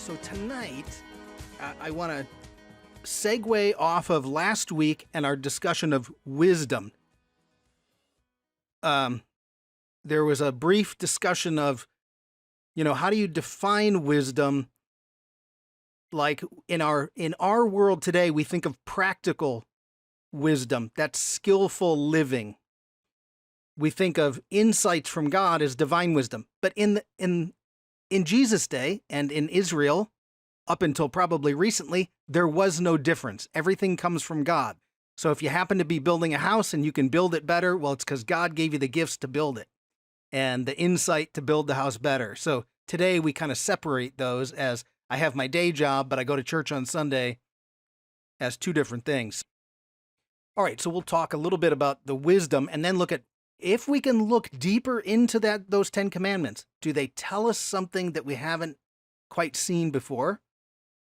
So tonight, I want to segue off of last week and our discussion of wisdom. There was a brief discussion of, how do you define wisdom? Like in our world today, we think of practical wisdom, that's skillful living. We think of insights from God as divine wisdom. But in Jesus' day and in Israel, up until probably recently, there was no difference. Everything comes from God. So if you happen to be building a house and you can build it better, well, it's because God gave you the gifts to build it and the insight to build the house better. So today we kind of separate those as I have my day job, but I go to church on Sunday as two different things. All right, so we'll talk a little bit about the wisdom and then look at if we can look deeper into those 10 commandments. Do they tell us something that we haven't quite seen before?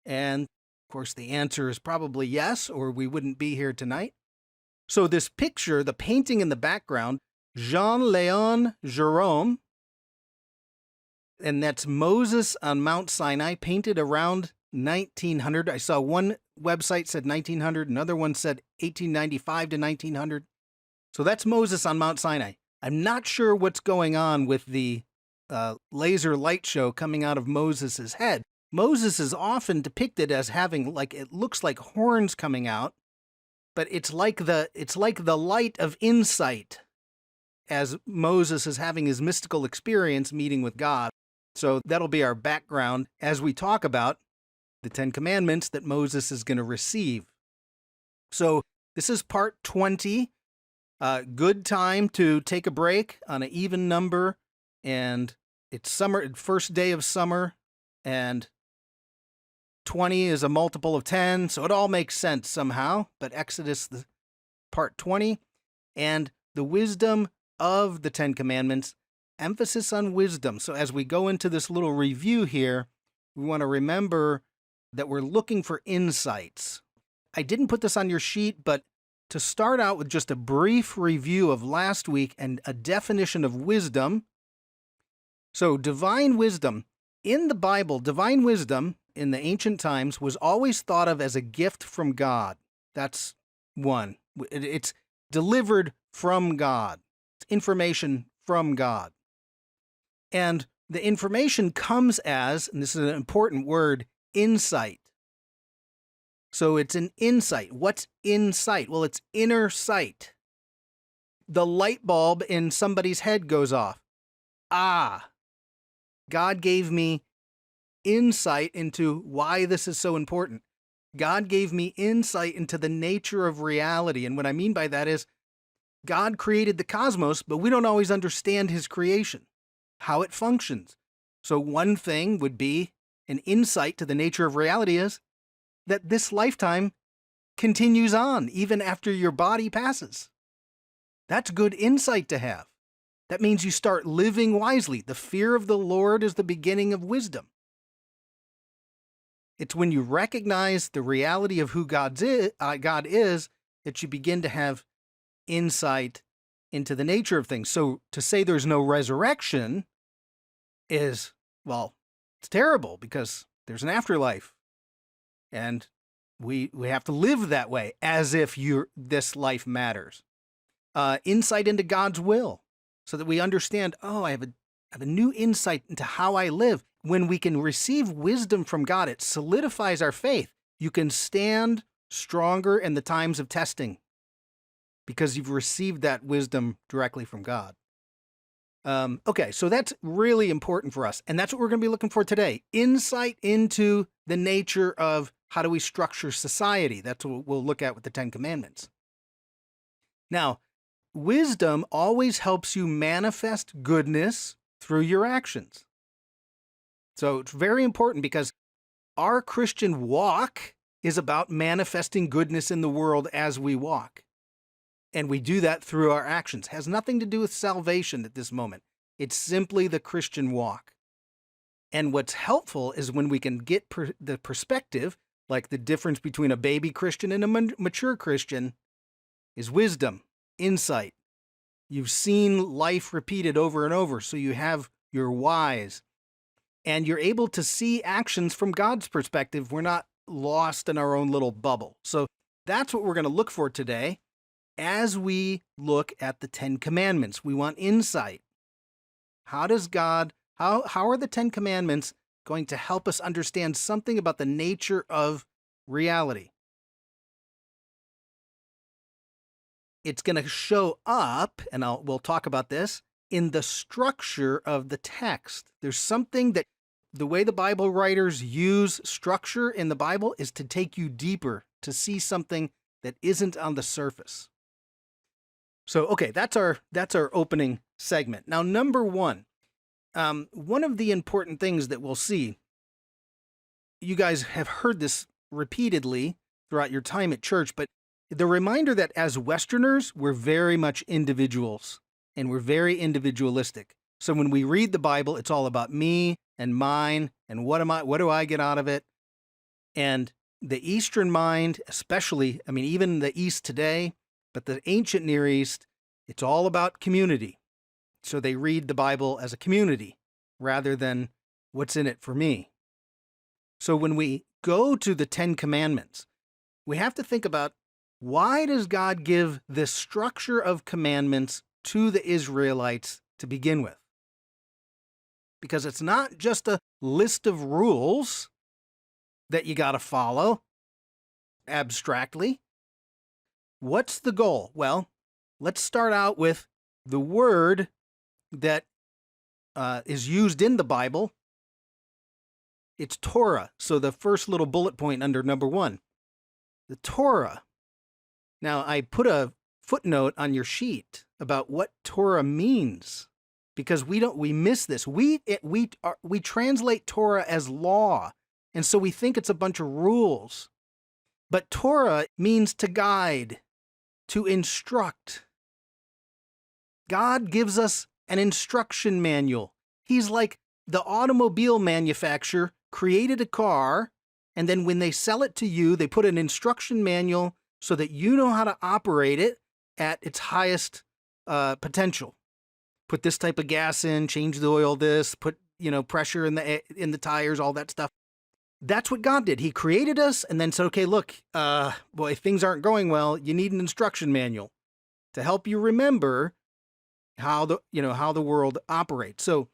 And of course, the answer is probably yes, or we wouldn't be here tonight. So this picture, the painting in the background, Jean-Léon Gérôme, and that's Moses on Mount Sinai, painted around 1900. I saw one website said 1900, another one said 1895 to 1900. So that's Moses on Mount Sinai. I'm not sure what's going on with the laser light show coming out of Moses's head. Moses is often depicted as having, it looks like horns coming out, but it's like the light of insight as Moses is having his mystical experience meeting with God. So that'll be our background as we talk about the 10 commandments that Moses is going to receive. So this is part 20. Good time to take a break on an even number, and it's summer, first day of summer, and 20 is a multiple of 10, so it all makes sense somehow. But Exodus, part 20, and the wisdom of the 10 commandments, emphasis on wisdom. So as we go into this little review here, we want to remember that we're looking for insights. I didn't put this on your sheet, but to start out with just a brief review of last week and a definition of wisdom. So divine wisdom. In the Bible, divine wisdom in the ancient times was always thought of as a gift from God. That's one. It's delivered from God. It's information from God. And the information comes as, and this is an important word, insight. So it's an insight. What's insight? Well, it's inner sight. The light bulb in somebody's head goes off. God gave me insight into why this is so important. God gave me insight into the nature of reality. And what I mean by that is God created the cosmos, but we don't always understand his creation, how it functions. So one thing would be an insight to the nature of reality is that this lifetime continues on even after your body passes. That's good insight to have. That means you start living wisely. The fear of the Lord is the beginning of wisdom. It's when you recognize the reality of who God is that you begin to have insight into the nature of things. So to say there's no resurrection is, well, it's terrible because there's an afterlife. And we have to live that way as if this life matters. Insight into God's will so that we understand, I have a new insight into how I live. When we can receive wisdom from God, it solidifies our faith. You can stand stronger in the times of testing because you've received that wisdom directly from God. Okay, so that's really important for us. And that's what we're going to be looking for today. Insight into the nature of how do we structure society. That's what we'll look at with the 10 Commandments. Now, wisdom always helps you manifest goodness through your actions. So it's very important because our Christian walk is about manifesting goodness in the world as we walk. And we do that through our actions. It has nothing to do with salvation at this moment. It's simply the Christian walk. And what's helpful is when we can get the perspective, like the difference between a baby Christian and a mature Christian, is wisdom, insight. You've seen life repeated over and over, so you're wise. and you're able to see actions from God's perspective. We're not lost in our own little bubble. So that's what we're going to look for today as we look at the Ten Commandments. We want insight. How are the Ten Commandments going to help us understand something about the nature of reality? It's going to show up, and we'll talk about this, in the structure of the text. There's something that the way the Bible writers use structure in the Bible is to take you deeper, to see something that isn't on the surface. So, okay, that's our opening segment. Now, number one of the important things that we'll see, you guys have heard this repeatedly throughout your time at church, but the reminder that as Westerners, we're very much individuals and we're very individualistic. So when we read the Bible, it's all about me and mine and what do I get out of it? And the Eastern mind, especially, even the East today, but the ancient Near East, it's all about community. So they read the Bible as a community rather than what's in it for me. So when we go to the Ten Commandments, we have to think about, why does God give this structure of commandments to the Israelites to begin with? Because it's not just a list of rules that you got to follow abstractly. What's the goal? Well, let's start out with the word that is used in the Bible. It's Torah. So the first little bullet point under number one, the Torah. Now, I put a footnote on your sheet about what Torah means, because we miss this. We translate Torah as law, and so we think it's a bunch of rules. But Torah means to guide, to instruct. God gives us an instruction manual. He's like the automobile manufacturer created a car, and then when they sell it to you, they put an instruction manual so that you know how to operate it at its highest potential. Put this type of gas in, change the oil, put pressure in the tires, all that stuff. That's what God did. He created us and then said, okay, look, boy, things aren't going well. You need an instruction manual to help you remember how the world operates. So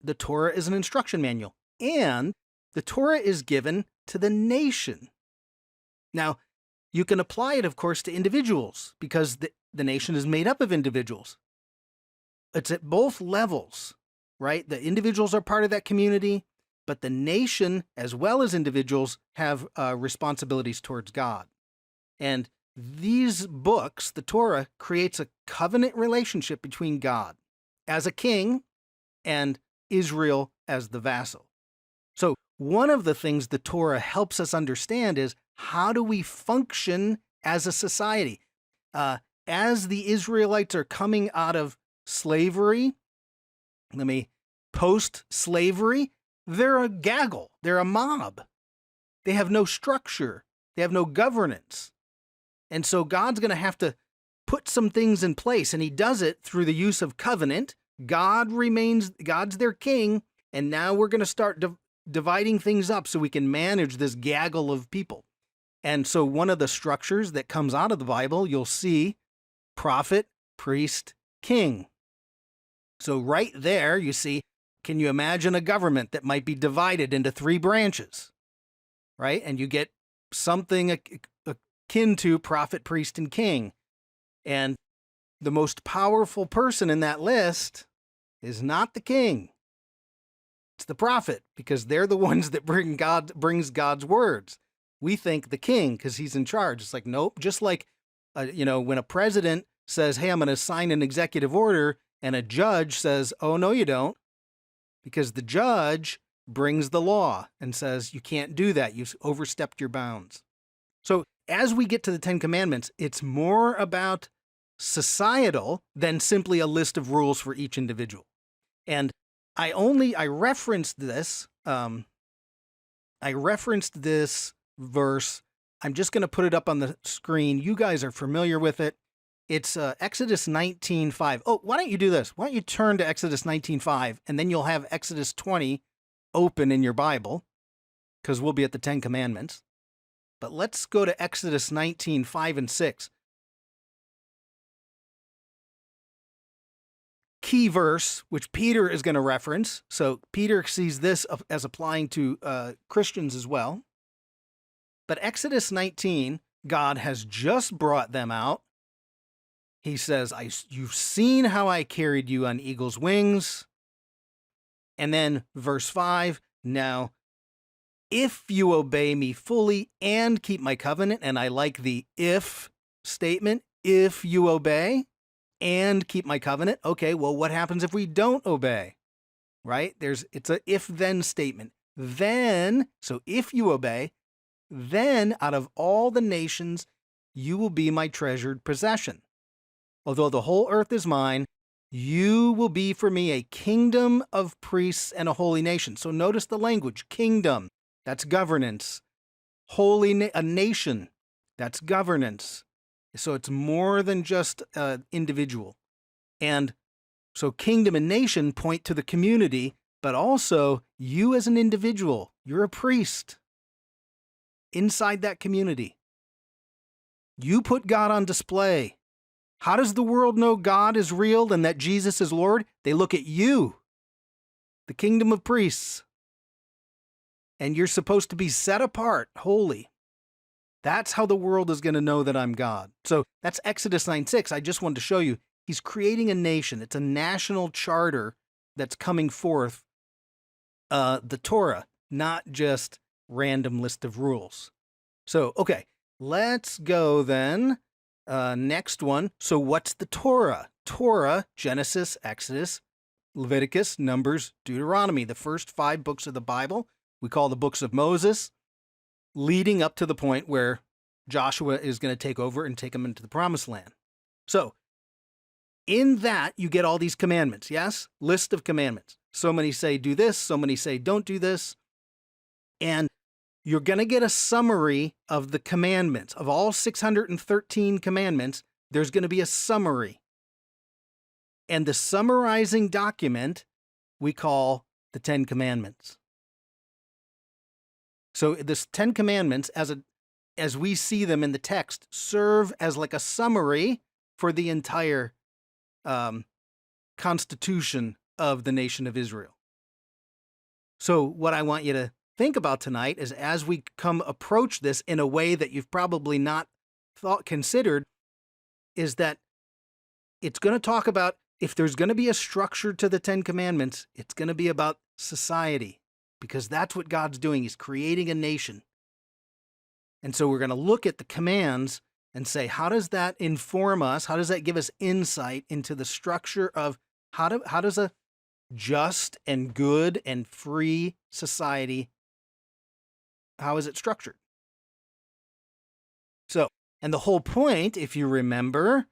the Torah is an instruction manual, and the Torah is given to the nation. Now, you can apply it, of course, to individuals, because the nation is made up of individuals. It's at both levels, right? The individuals are part of that community, but the nation, as well as individuals, have responsibilities towards God. And these books, the Torah, creates a covenant relationship between God as a king and Israel as the vassal. So one of the things the Torah helps us understand is, how do we function as a society? As the Israelites are coming out of slavery, post-slavery, they're a gaggle. They're a mob. They have no structure. They have no governance. And so God's going to have to put some things in place, and he does it through the use of covenant. God's their king, and now we're going to start dividing things up so we can manage this gaggle of people. And so one of the structures that comes out of the Bible, you'll see prophet, priest, king. So right there, you see, can you imagine a government that might be divided into three branches, right? And you get something akin to prophet, priest, and king. And the most powerful person in that list is not the king. It's the prophet, because they're the ones that brings God's words. We think the king, because he's in charge. It's like, nope. Just like, when a president says, hey, I'm going to sign an executive order, and a judge says, oh, no, you don't. Because the judge brings the law and says, you can't do that. You've overstepped your bounds. So as we get to the Ten Commandments, it's more about societal than simply a list of rules for each individual. And I referenced this. I referenced this verse. I'm just going to put it up on the screen. You guys are familiar with it. It's Exodus 19:5. Oh, why don't you do this? Why don't you turn to Exodus 19:5, and then you'll have Exodus 20, open in your Bible, because we'll be at the Ten Commandments. But let's go to Exodus 19, 5 and 6. Key verse, which Peter is going to reference. So Peter sees this as applying to Christians as well. But Exodus 19, God has just brought them out. He says, you've seen how I carried you on eagle's wings. And then verse 5, now, if you obey me fully and keep my covenant, and I like the if statement, if you obey and keep my covenant. Okay, well, what happens if we don't obey? Right? It's a if-then statement. Then, so if you obey, then out of all the nations, you will be my treasured possession. Although the whole earth is mine, you will be for me a kingdom of priests and a holy nation. So notice the language, kingdom, that's governance. A nation, that's governance. So it's more than just individual. And so kingdom and nation point to the community, but also you as an individual, you're a priest inside that community. You put God on display. How does the world know God is real and that Jesus is Lord? They look at you, the kingdom of priests. And you're supposed to be set apart, holy. That's how the world is going to know that I'm God. So that's Exodus 9:6. I just wanted to show you, he's creating a nation. It's a national charter that's coming forth, the Torah, not just random list of rules. So, okay, let's go then. Next one. So what's the Torah? Torah, Genesis, Exodus, Leviticus, Numbers, Deuteronomy, the first 5 books of the Bible. We call the books of Moses, leading up to the point where Joshua is going to take over and take them into the promised land. So in that, you get all these commandments, yes? List of commandments. So many say do this, so many say don't do this. And you're going to get a summary of the commandments. Of all 613 commandments, there's going to be a summary. And the summarizing document we call the 10 Commandments. So this 10 Commandments, as we see them in the text, serve as like a summary for the entire constitution of the nation of Israel. So what I want you to think about tonight is, as we approach this in a way that you've probably not considered, is that it's going to talk about, if there's going to be a structure to the 10 Commandments, it's going to be about society, because that's what God's doing. He's creating a nation. And so we're going to look at the commands and say, how does that inform us? How does that give us insight into the structure of how does a just and good and free society, how is it structured? So, and the whole point, if you remember,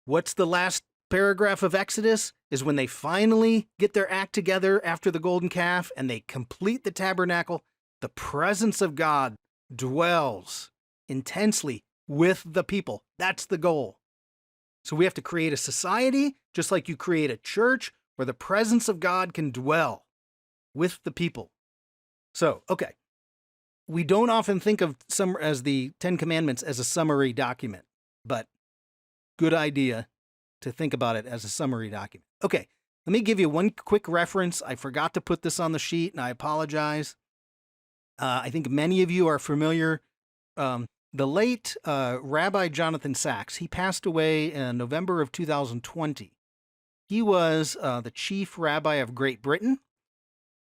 what's the last paragraph of Exodus? Is when they finally get their act together after the golden calf and they complete the tabernacle, the presence of God dwells intensely with the people. That's the goal. So we have to create a society, just like you create a church, where the presence of God can dwell with the people. So, okay. We don't often think of as the 10 Commandments as a summary document, but good idea to think about it as a summary document. Okay, let me give you one quick reference. I forgot to put this on the sheet, and I apologize. I think many of you are familiar. The late Rabbi Jonathan Sacks, he passed away in November of 2020. He was the chief rabbi of Great Britain,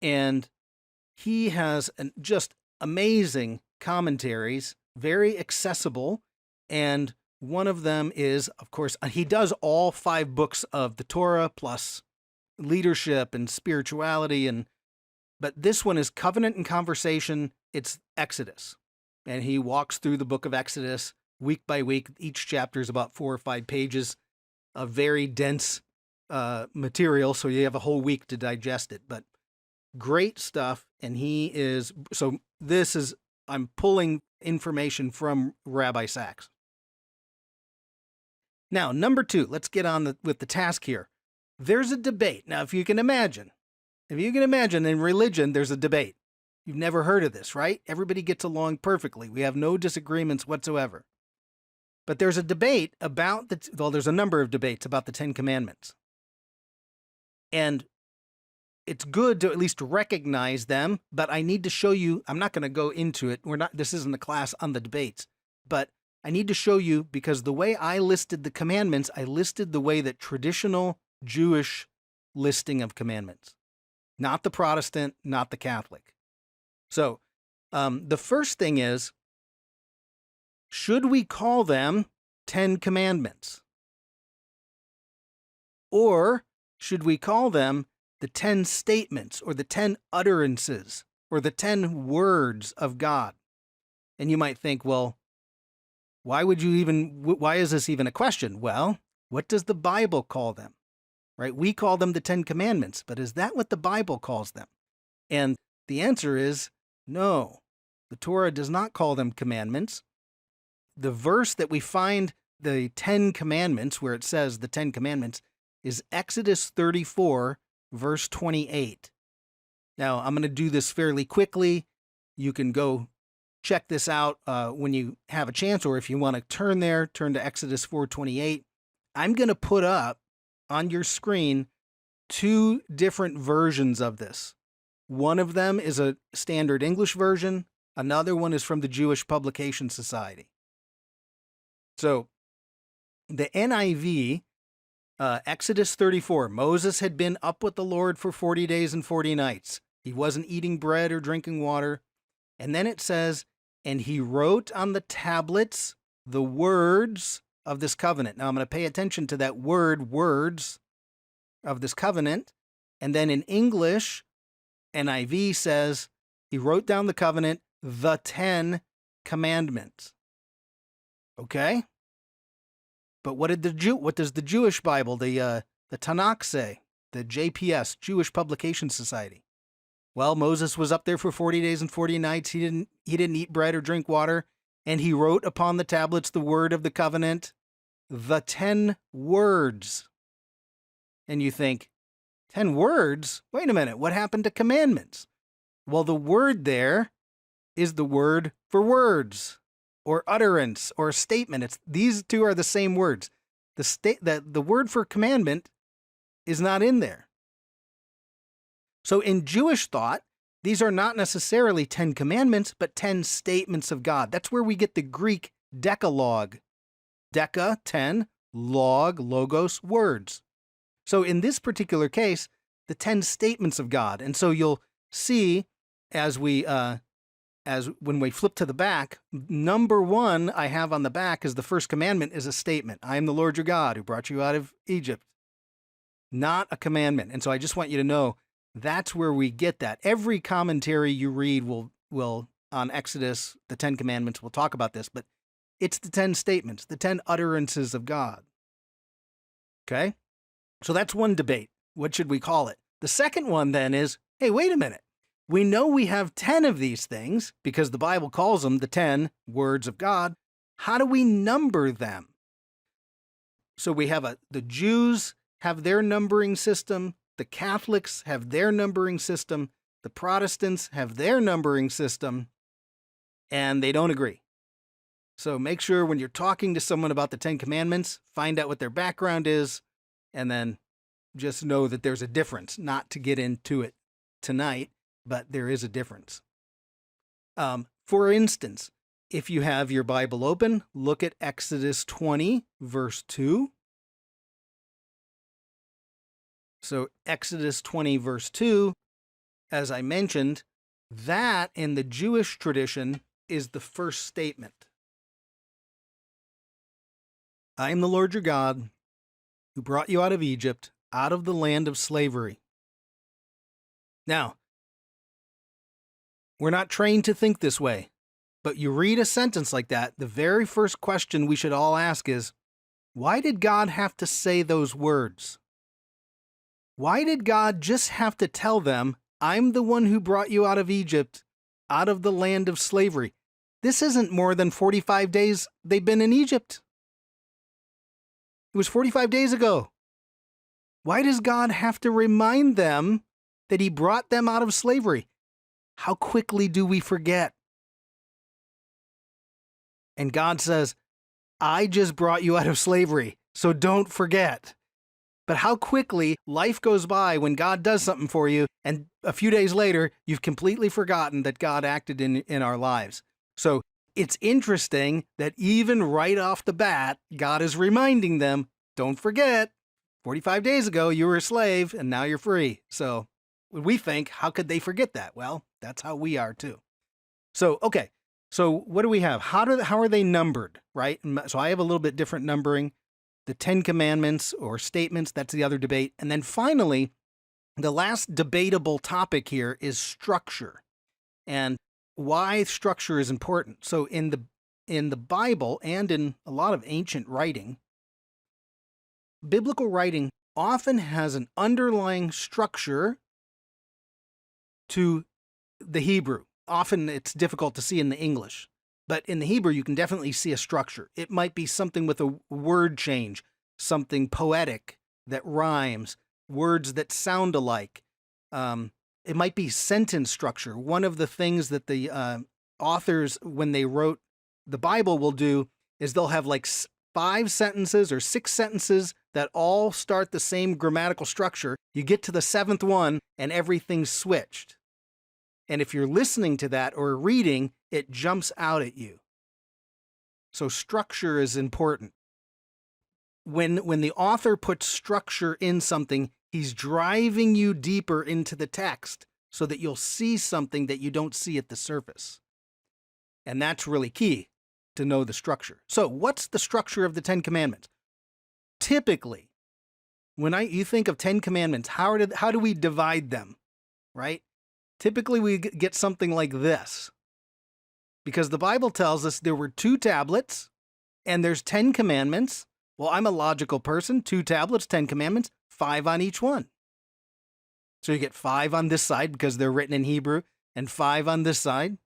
and he has just amazing commentaries, very accessible, and one of them is, of course, he does all 5 books of the Torah plus leadership and spirituality, but this one is Covenant and Conversation. It's Exodus, and he walks through the book of Exodus week by week. Each chapter is about 4 or 5 pages of very dense material, so you have a whole week to digest it, but great stuff. And I'm pulling information from Rabbi Sacks. Now, number 2, let's get on with the task here. There's a debate. Now, if you can imagine, if you can imagine, in religion, there's a debate. You've never heard of this, right? Everybody gets along perfectly. We have no disagreements whatsoever. But there's a debate about there's a number of debates about the Ten Commandments. And it's good to at least recognize them, but I need to show you, I'm not going to go into it. This isn't a class on the debates, but I need to show you, because the way I listed the commandments, I listed the way that traditional Jewish listing of commandments, not the Protestant, not the Catholic. So the first thing is, should we call them 10 Commandments? Or should we call them the 10 statements, or the 10 utterances, or the 10 words of God? And you might think, well, why is this even a question? Well, what does the Bible call them? Right? We call them the 10 Commandments, but is that what the Bible calls them? And the answer is no. The Torah does not call them commandments. The verse that we find the 10 Commandments, where it says the 10 Commandments, is Exodus 34, verse 28. Now, I'm going to do this fairly quickly. You can go check this out when you have a chance, or if you want to turn to Exodus 4:28. I'm going to put up on your screen 2 different versions of this. One of them is a standard English version. Another one is from the Jewish Publication Society. So the NIV, Exodus 34, Moses had been up with the Lord for 40 days and 40 nights. He wasn't eating bread or drinking water. And then it says, and he wrote on the tablets the words of this covenant. Now I'm going to pay attention to that word, words of this covenant. And then in English, NIV says, he wrote down the covenant, the 10 Commandments. Okay? But what does the Jewish Bible, the Tanakh say? The JPS, Jewish Publication Society. Well, Moses was up there for 40 days and 40 nights. He didn't eat bread or drink water, and he wrote upon the tablets the word of the covenant, the 10 words. And you think, 10 words? Wait a minute, what happened to commandments? Well, the word there is the word for words, or utterance, or statement. These two are the same words. The word for commandment is not in there. So in Jewish thought, these are not necessarily 10 commandments, but 10 statements of God. That's where we get the Greek decalogue. Deca, 10, log, logos, words. So in this particular case, the 10 statements of God. And so you'll see as when we flip to the back, number 1 I have on the back is the first commandment is a statement. I am the Lord your God who brought you out of Egypt. Not a commandment. And so I just want you to know that's where we get that. Every commentary you read will on Exodus, the 10 Commandments, will talk about this, but it's the 10 statements, the 10 utterances of God. Okay? So that's one debate. What should we call it? The second one then is, hey, wait a minute. We know we have 10 of these things because the Bible calls them the 10 words of God. How do we number them? So we have the Jews have their numbering system. The Catholics have their numbering system. The Protestants have their numbering system, and they don't agree. So make sure when you're talking to someone about the 10 Commandments, find out what their background is, and then just know that there's a difference. Not to get into it tonight, but there is a difference. For instance, if you have your Bible open, look at Exodus 20, verse 2. So Exodus 20, verse 2, as I mentioned, that in the Jewish tradition is the first statement. I am the Lord your God who brought you out of Egypt, out of the land of slavery. Now, we're not trained to think this way, but you read a sentence like that, the very first question we should all ask is, why did God have to say those words? Why did God just have to tell them, I'm the one who brought you out of Egypt, out of the land of slavery? This isn't more than 45 days they've been in Egypt. It was 45 days ago. Why does God have to remind them that he brought them out of slavery. How quickly do we forget? And God says, I just brought you out of slavery, so don't forget. But how quickly life goes by when God does something for you, and a few days later, you've completely forgotten that God acted in our lives. So it's interesting that even right off the bat, God is reminding them, don't forget, 45 days ago, you were a slave, and now you're free. So we think, how could they forget that? Well, that's how we are too. So, okay. So what do we have? How are they numbered, right? So I have a little bit different numbering. The 10 Commandments or statements, that's the other debate. And then finally, the last debatable topic here is structure and why structure is important. So in the Bible and in a lot of ancient writing, biblical writing often has an underlying structure to the Hebrew. Often it's difficult to see in the English, but in the Hebrew, you can definitely see a structure. It might be something with a word change, something poetic that rhymes, words that sound alike. It might be sentence structure. One of the things that the authors, when they wrote the Bible, will do is they'll have like 5 sentences or 6 sentences that all start the same grammatical structure. You get to the 7th one and everything's switched. And if you're listening to that or reading, it jumps out at you. So structure is important. When the author puts structure in something, he's driving you deeper into the text so that you'll see something that you don't see at the surface. And that's really key to know the structure. So what's the structure of the 10 Commandments? Typically, when you think of 10 Commandments, how do we divide them, right? Typically, we get something like this, because the Bible tells us there were 2 tablets and there's 10 commandments. Well, I'm a logical person. 2 tablets, 10 commandments, 5 on each one. So you get 5 on this side because they're written in Hebrew and 5 on this side.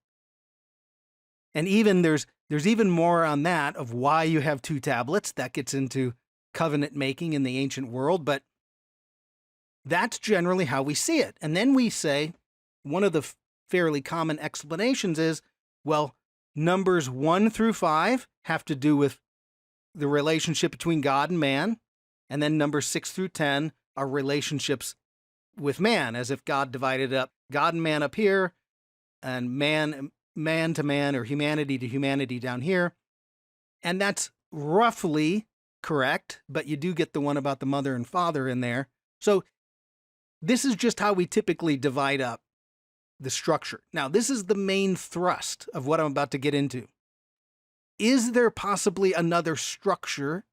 And even there's even more on that of why you have 2 tablets. That gets into covenant making in the ancient world, but that's generally how we see it. And then we say, one of the fairly common explanations is, well, numbers 1 through 5 have to do with the relationship between God and man, and then numbers 6 through 10 are relationships with man, as if God divided up God and man up here, and man to man or humanity to humanity down here. And that's roughly correct, but you do get the one about the mother and father in there. So this is just how we typically divide up the structure. Now, this is the main thrust of what I'm about to get into. Is there possibly another structure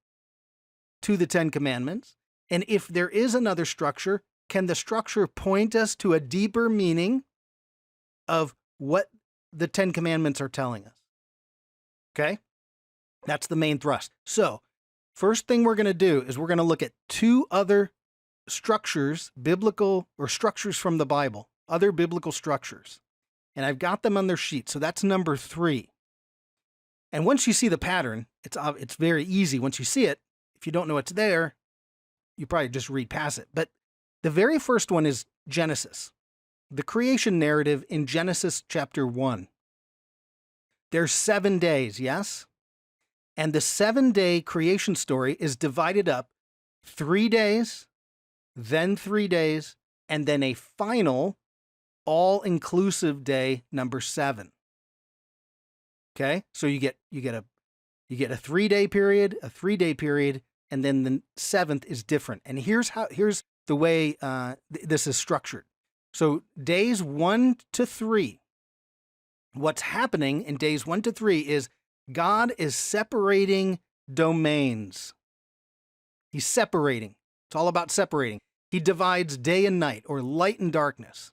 to the 10 Commandments? And if there is another structure, can the structure point us to a deeper meaning of what the 10 Commandments are telling us? Okay? That's the main thrust. So, first thing we're going to do is we're going to look at 2 other structures, biblical or structures from the Bible. Other biblical structures. And I've got them on their sheet. So that's number 3. And once you see the pattern, it's very easy. Once you see it, if you don't know it's there, you probably just read past it. But the very first one is Genesis. The creation narrative in Genesis chapter 1. There's 7 days, yes? And the 7-day creation story is divided up 3 days, then 3 days, and then a final all-inclusive day, number 7. Okay, so you get a 3-day period, a 3-day period, and then the 7th is different. And here's the way this is structured. So days 1 to 3. What's happening in days 1 to 3 is God is separating domains. He's separating. It's all about separating. He divides day and night, or light and darkness.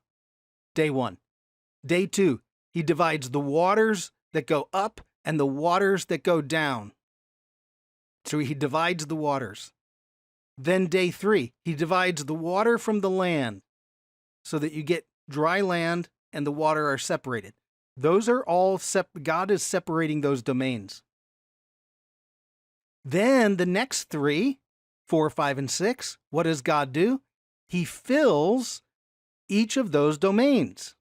Day 1. Day 2, he divides the waters that go up and the waters that go down. So he divides the waters. Then day 3, he divides the water from the land so that you get dry land and the water are separated. Those are all God is separating those domains. Then the next 3, 4, 5, and 6, what does God do? He fills each of those domains.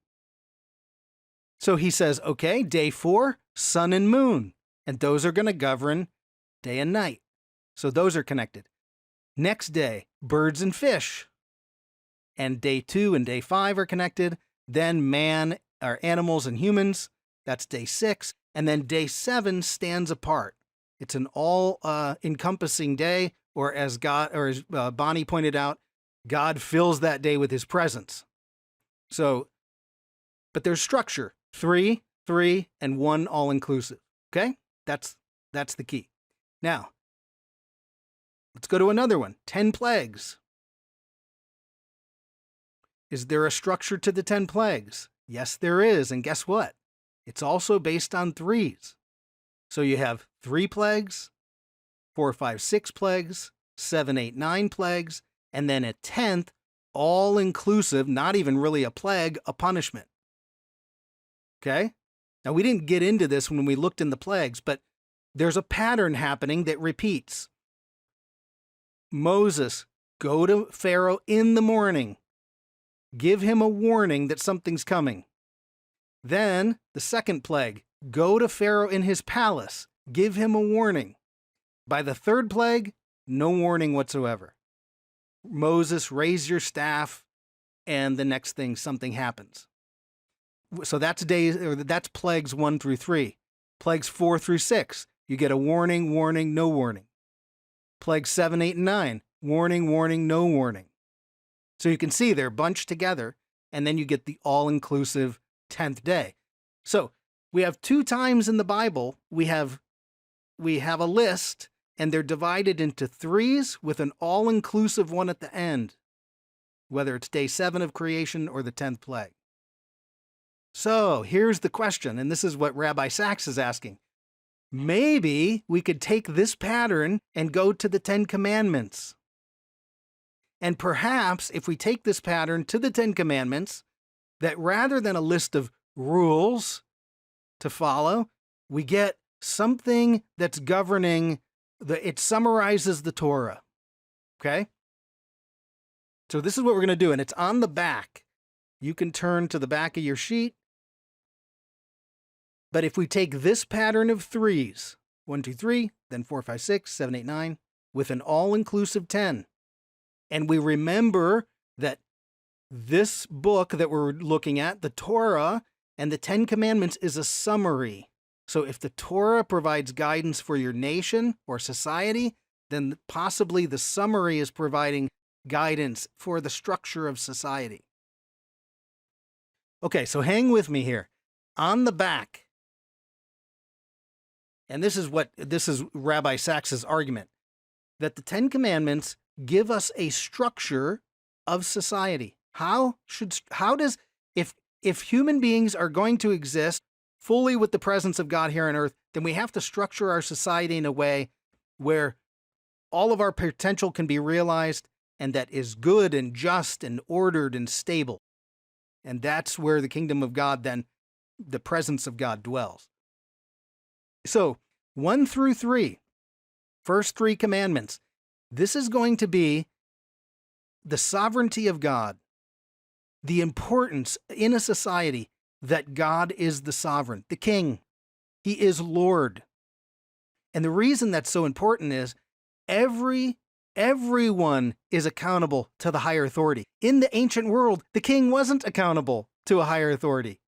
So he says, okay, day 4, sun and moon, and those are going to govern day and night. So those are connected. Next day, birds and fish. And day 2 and day 5 are connected. Then man, or animals and humans, that's day 6. And then day 7 stands apart. It's an all encompassing day, or as Bonnie pointed out, God fills that day with his presence. So, but there's structure. 3, 3, and 1 all-inclusive. Okay? That's the key. Now, let's go to another one. 10 plagues. Is there a structure to the 10 plagues? Yes, there is. And guess what? It's also based on 3s. So you have 3 plagues, 4, 5, 6 plagues, 7, 8, 9 plagues, and then a 10th, all-inclusive, not even really a plague, a punishment. Okay? Now, we didn't get into this when we looked in the plagues, but there's a pattern happening that repeats. Moses, go to Pharaoh in the morning. Give him a warning that something's coming. Then, the second plague, go to Pharaoh in his palace. Give him a warning. By the third plague, no warning whatsoever. Moses, raise your staff, and the next thing, something happens. So that's plagues 1 through 3. Plagues 4 through 6, you get a warning, warning, no warning. Plagues 7, 8, and 9, warning, warning, no warning. So you can see they're bunched together, and then you get the all-inclusive 10th day. So we have 2 times in the Bible, we have a list, and they're divided into 3s with an all-inclusive one at the end, whether it's day 7 of creation or the 10th plague. So here's the question, and this is what Rabbi Sachs is asking. Maybe we could take this pattern and go to the 10 Commandments. And perhaps if we take this pattern to the 10 Commandments, that rather than a list of rules to follow, we get something that's governing, it summarizes the Torah. Okay? So this is what we're going to do, and it's on the back. You can turn to the back of your sheet. But if we take this pattern of 3s, 1, 2, 3, then 4, 5, 6, 7, 8, 9, with an all-inclusive 10, and we remember that this book that we're looking at, the Torah and the 10 Commandments, is a summary. So if the Torah provides guidance for your nation or society, then possibly the summary is providing guidance for the structure of society. Okay, so hang with me here. On the back, and this is Rabbi Sachs's argument, that the 10 Commandments give us a structure of society. If human beings are going to exist fully with the presence of God here on earth, then we have to structure our society in a way where all of our potential can be realized and that is good and just and ordered and stable. And that's where the kingdom of God, then the presence of God dwells. So 1 through 3, first 3 commandments, this is going to be the sovereignty of God, the importance in a society that God is the sovereign, the king. He is Lord. And the reason that's so important is everyone is accountable to the higher authority. In the ancient world, the king wasn't accountable to a higher authority.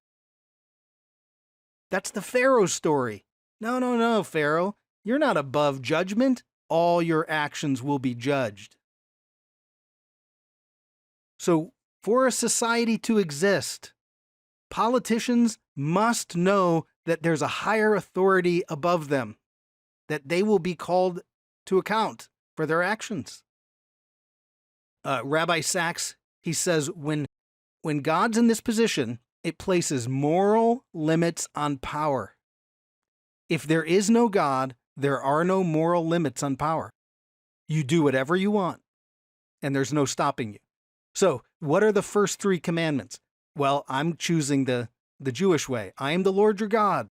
That's the Pharaoh story. No, Pharaoh. You're not above judgment. All your actions will be judged. So, for a society to exist, politicians must know that there's a higher authority above them, that they will be called to account for their actions. Rabbi Sachs, he says, when God's in this position, it places moral limits on power. If there is no God, there are no moral limits on power. You do whatever you want, and there's no stopping you. So, what are the first 3 commandments? Well, I'm choosing the Jewish way. I am the Lord your God.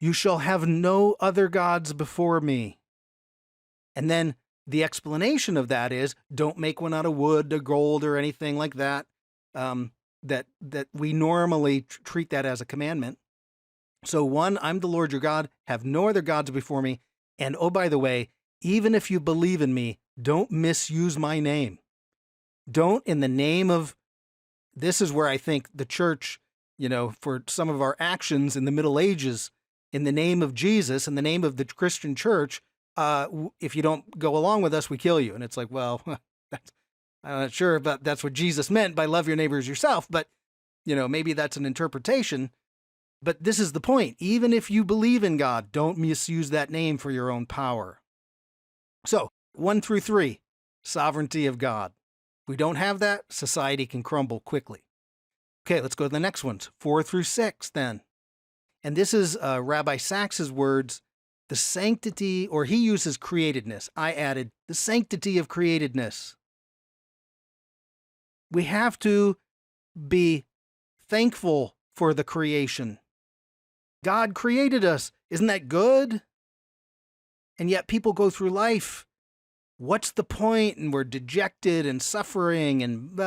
You shall have no other gods before me. And then the explanation of that is, don't make one out of wood or gold or anything like that. that we normally treat that as a commandment. So 1, I'm the Lord your God, have no other gods before me. And oh, by the way, even if you believe in me, don't misuse my name. Don't, in the name of, this is where I think the church, for some of our actions in the Middle Ages, in the name of Jesus, in the name of the Christian church, if you don't go along with us, we kill you. And it's like, well, I'm not sure if that's what Jesus meant by love your neighbor as yourself, but, maybe that's an interpretation. But this is the point. Even if you believe in God, don't misuse that name for your own power. So 1 through 3, sovereignty of God. If we don't have that, society can crumble quickly. Okay, let's go to the next ones, 4 through 6 then. And this is Rabbi Sachs's words, the sanctity, or he uses createdness. I added the sanctity of createdness. We have to be thankful for the creation. God created us. Isn't that good? And yet people go through life. What's the point? And we're dejected and suffering and,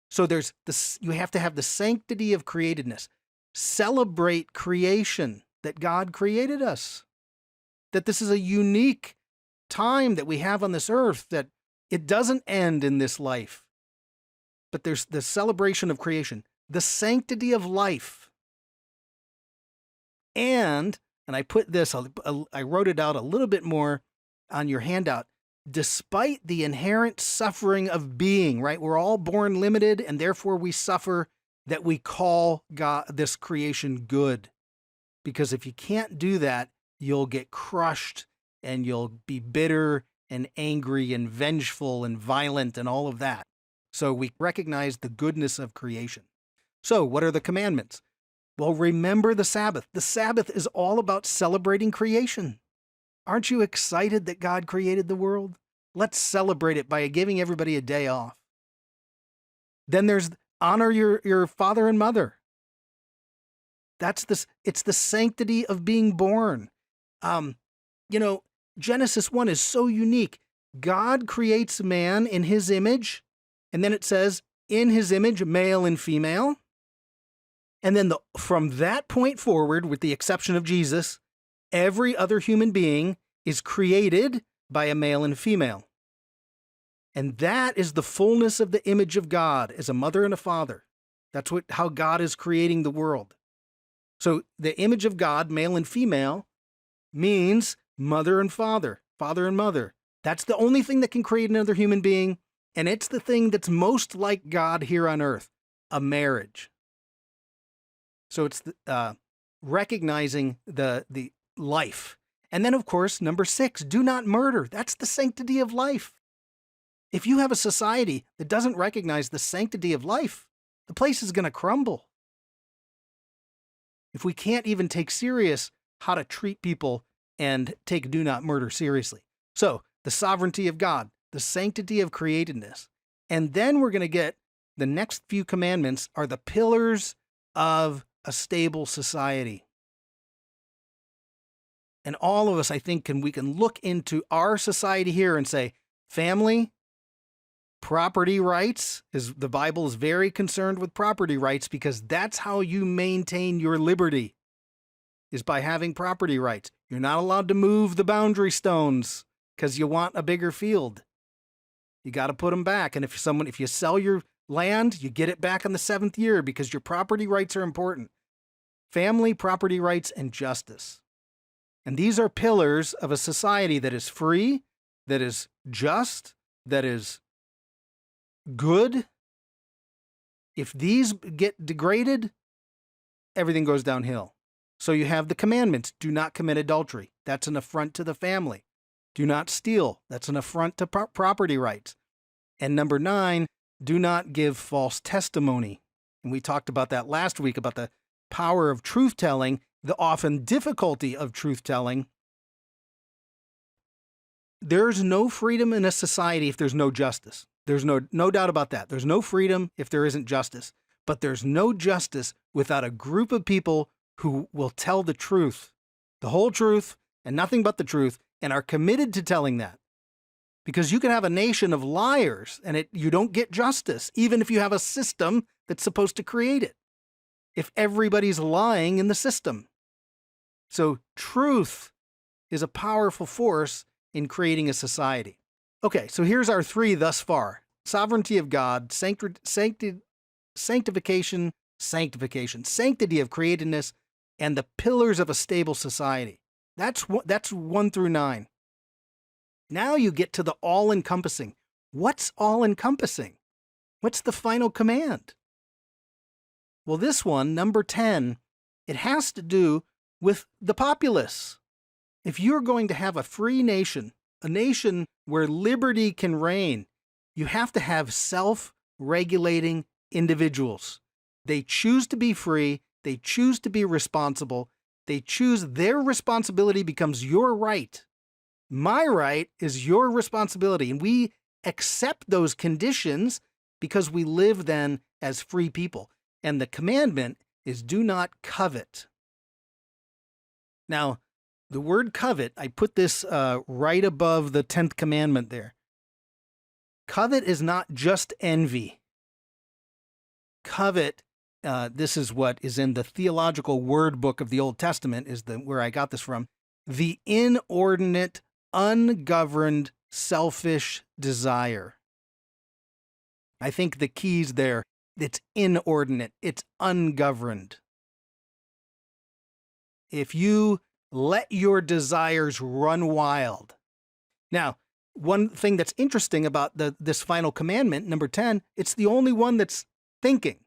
So there's this, you have to have the sanctity of createdness. Celebrate creation, that God created us. That this is a unique time that we have on this earth, that it doesn't end in this life. But there's the celebration of creation, the sanctity of life. And I put this, I wrote it out a little bit more on your handout. Despite the inherent suffering of being, right? We're all born limited, and therefore we suffer, that we call God, this creation, good. Because if you can't do that, you'll get crushed and you'll be bitter and angry and vengeful and violent and all of that. So we recognize the goodness of creation. So what are the commandments? Well, remember the Sabbath. The Sabbath is all about celebrating creation. Aren't you excited that God created the world? Let's celebrate it by giving everybody a day off. Then there's honor your father and mother. It's the sanctity of being born. Genesis 1 is so unique. God creates man in his image, and then it says, in his image, male and female. And then from that point forward, with the exception of Jesus, every other human being is created by a male and female. And that is the fullness of the image of God as a mother and a father. That's how God is creating the world. So the image of God, male and female, means mother and father and mother. That's the only thing that can create another human being, and it's the thing that's most like God here on earth, a marriage. So it's recognizing the life. And then, of course, number 6, do not murder. That's the sanctity of life. If you have a society that doesn't recognize the sanctity of life, the place is going to crumble. If we can't even take serious how to treat people and take do not murder seriously. So the sovereignty of God, the sanctity of createdness. And then we're going to get the next few commandments are the pillars of a stable society. And all of us, I think, we can look into our society here and say, family, property rights, the Bible is very concerned with property rights because that's how you maintain your liberty, is by having property rights. You're not allowed to move the boundary stones because you want a bigger field. You got to put them back. And if you sell your land, you get it back in the 7th year because your property rights are important. Family, property rights, and justice. And these are pillars of a society that is free, that is just, that is good. If these get degraded, everything goes downhill. So you have the commandments. Do not commit adultery. That's an affront to the family. Do not steal. That's an affront to property rights. And number 9, do not give false testimony. And we talked about that last week, about the power of truth-telling, the often difficulty of truth-telling. There's no freedom in a society if there's no justice. There's no doubt about that. There's no freedom if there isn't justice. But there's no justice without a group of people who will tell the truth, the whole truth, and nothing but the truth, and are committed to telling that. Because you can have a nation of liars and you don't get justice, even if you have a system that's supposed to create it, if everybody's lying in the system. So truth is a powerful force in creating a society. Okay, so here's our three thus far: sovereignty of God, sanctification, sanctity of createdness, and the pillars of a stable society. That's 1 through 9. Now you get to the all-encompassing. What's all-encompassing? What's the final command? Well, this one, number 10, it has to do with the populace. If you're going to have a free nation, a nation where liberty can reign, you have to have self-regulating individuals. They choose to be free. They choose to be responsible. They choose their responsibility becomes your right. My right is your responsibility. And we accept those conditions because we live then as free people. And the commandment is do not covet. Now, the word covet, I put this right above the 10th commandment there. Covet is not just envy. Covet, this is what is in the theological word book of the Old Testament, is where I got this from. The inordinate, ungoverned, selfish desire. I think the key's there. It's inordinate. It's ungoverned. If you let your desires run wild. Now, one thing that's interesting about this final commandment, number 10, it's the only one that's thinking,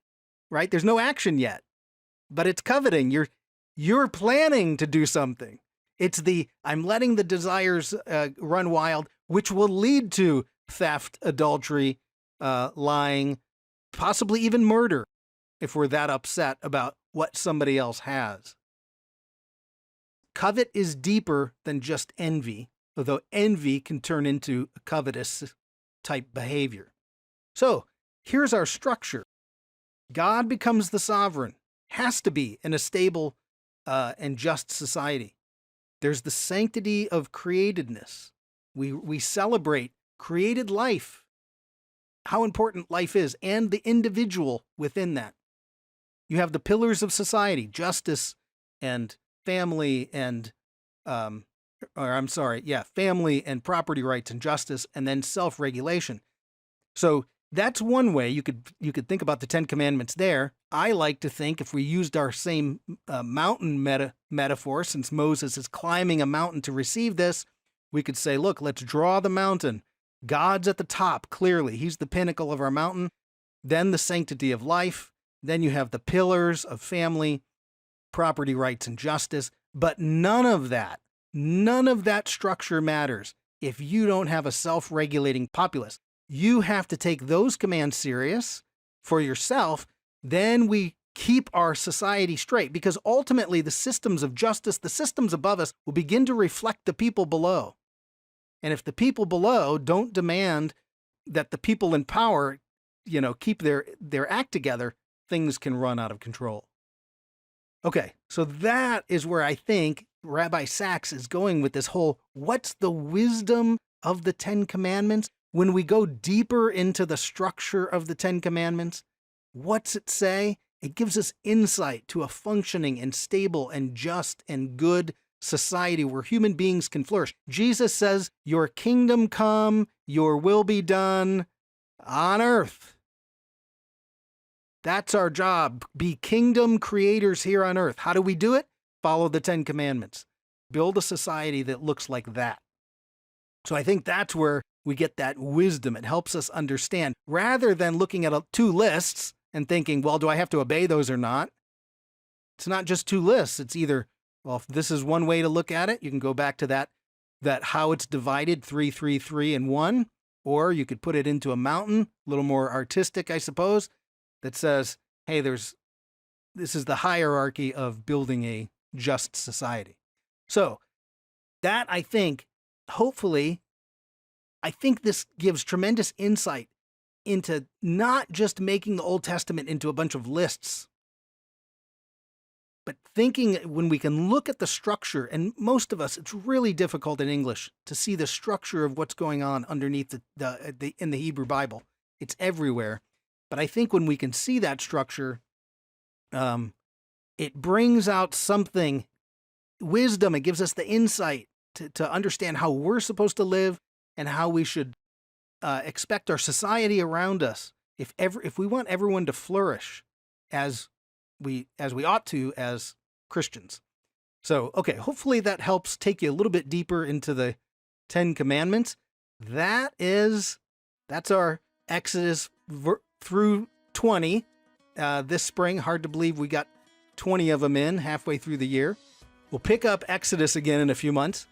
right? There's no action yet, but it's coveting. You're planning to do something. It's I'm letting the desires run wild, which will lead to theft, adultery, lying, possibly even murder, if we're that upset about what somebody else has. Covet is deeper than just envy, although envy can turn into a covetous type behavior. So here's our structure. God becomes the sovereign, has to be in a stable and just society. There's the sanctity of createdness. We celebrate created life, how important life is, and the individual within that. You have the pillars of society, justice and family and, family and property rights and justice, and then self-regulation. So that's one way you could think about the 10 Commandments there. I like to think if we used our same mountain metaphor, since Moses is climbing a mountain to receive this, we could say, look, let's draw the mountain. God's at the top, clearly. He's the pinnacle of our mountain. Then the sanctity of life. Then you have the pillars of family, property rights, and justice. But none of that structure matters if you don't have a self-regulating populace. You have to take those commands serious for yourself. Then we keep our society straight, because ultimately the systems of justice, the systems above us, will begin to reflect the people below. And if the people below don't demand that the people in power, keep their act together, things can run out of control. Okay, so that is where I think Rabbi Sachs is going with this whole, what's the wisdom of the 10 Commandments? When we go deeper into the structure of the 10 Commandments, what's it say? It gives us insight to a functioning and stable and just and good society where human beings can flourish. Jesus says, your kingdom come, your will be done on earth. That's our job. Be kingdom creators here on earth. How do we do it? Follow the 10 Commandments. Build a society that looks like that. So I think that's where we get that wisdom. It helps us understand, rather than looking at two lists and thinking, well, do I have to obey those or not? It's not just two lists. It's either, well, if this is one way to look at it, you can go back to that how it's divided, 3, 3, 3, and 1. Or you could put it into a mountain, a little more artistic, I suppose, that says, hey, this is the hierarchy of building a just society. So that, I think, hopefully, I think this gives tremendous insight into not just making the Old Testament into a bunch of lists, But thinking when we can look at the structure, and most of us, it's really difficult in English to see the structure of what's going on underneath in the Hebrew Bible. It's everywhere. But I think when we can see that structure, it brings out something, wisdom. It gives us the insight to understand how we're supposed to live and how we should expect our society around us. If we want everyone to flourish as we ought to as Christians. So, okay, hopefully that helps take you a little bit deeper into the 10 Commandments. That's our Exodus through 20 this spring. Hard to believe we got 20 of them in halfway through the year. We'll pick up Exodus again in a few months.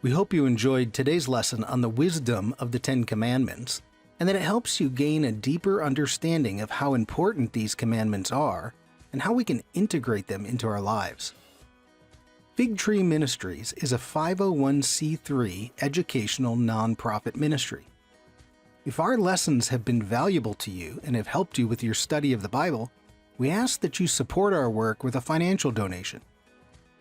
We hope you enjoyed today's lesson on the wisdom of the 10 Commandments, and that it helps you gain a deeper understanding of how important these commandments are and how we can integrate them into our lives. Fig Tree Ministries is a 501c3 educational nonprofit ministry. If our lessons have been valuable to you and have helped you with your study of the Bible, we ask that you support our work with a financial donation.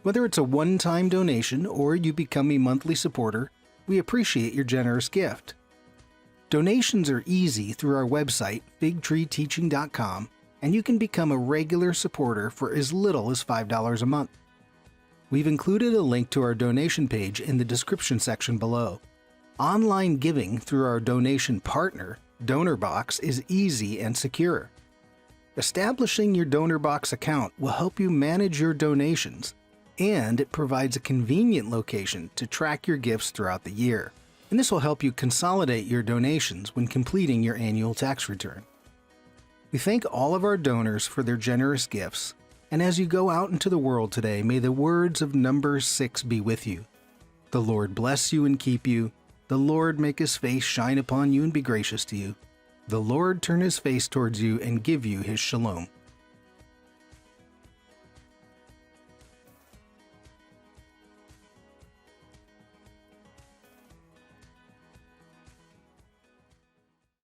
Whether it's a one-time donation or you become a monthly supporter, we appreciate your generous gift. Donations are easy through our website, figtreeteaching.com, and you can become a regular supporter for as little as $5 a month. We've included a link to our donation page in the description section below. Online giving through our donation partner, DonorBox, is easy and secure. Establishing your DonorBox account will help you manage your donations, and it provides a convenient location to track your gifts throughout the year. And this will help you consolidate your donations when completing your annual tax return. We thank all of our donors for their generous gifts, and as you go out into the world today, may the words of Numbers 6 be with you. The Lord bless you and keep you. The Lord make his face shine upon you and be gracious to you. The Lord turn his face towards you and give you his shalom.